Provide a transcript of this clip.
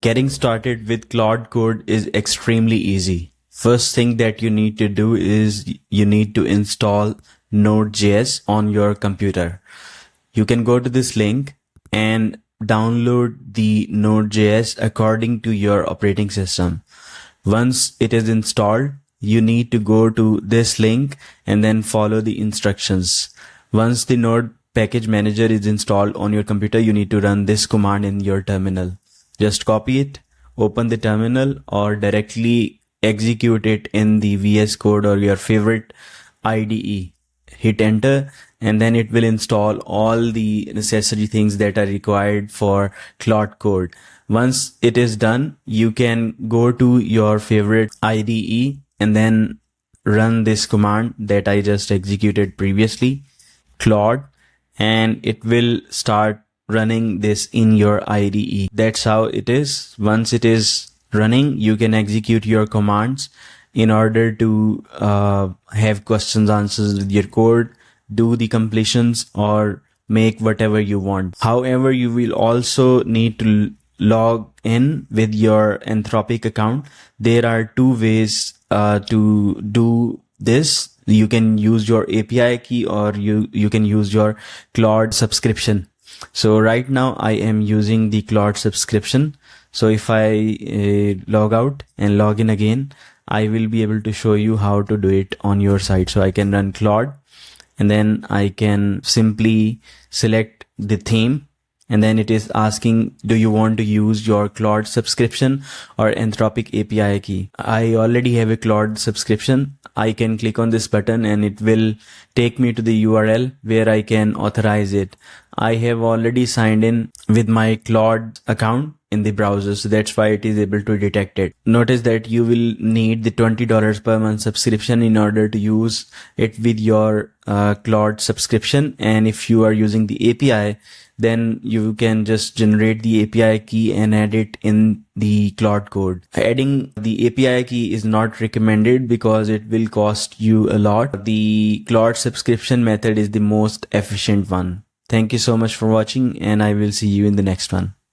Getting started with Claude Code is extremely easy. First thing that you need to do is you need to install Node.js on your computer. You can go to this link and download the Node.js according to your operating system. Once it is installed, you need to go to this link and then follow the instructions. Once the Node package manager is installed on your computer, you need to run this command in your terminal. Just copy it, open the terminal, or directly execute it in the VS Code or your favorite IDE. Hit enter, and then it will install all the necessary things that are required for Claude Code. Once it is done, you can go to your favorite IDE and then run this command that I just executed previously, Claude, and it will start running this in your IDE. That's how it is. Once it is running, you can execute your commands in order to have questions, answers with your code, do the completions, or make whatever you want. However, you will also need to log in with your Anthropic account. There are two ways to do this. You can use your API key, or you can use your Claude subscription. So right now I am using the Claude subscription. So if I log out and log in again, I will be able to show you how to do it on your site. So I can run Claude, and then I can simply select the theme, and then it is asking, do you want to use your Claude subscription or Anthropic API key? I already have a Claude subscription. I can click on this button and it will take me to the URL where I can authorize it. I have already signed in with my Claude account in the browser, so that's why it is able to detect it. Notice that you will need the $20 per month subscription in order to use it with your Claude subscription. And if you are using the API, then you can just generate the API key and add it in the Claude Code. Adding the API key is not recommended because it will cost you a lot. The Claude subscription method is the most efficient one. Thank you so much for watching, and I will see you in the next one.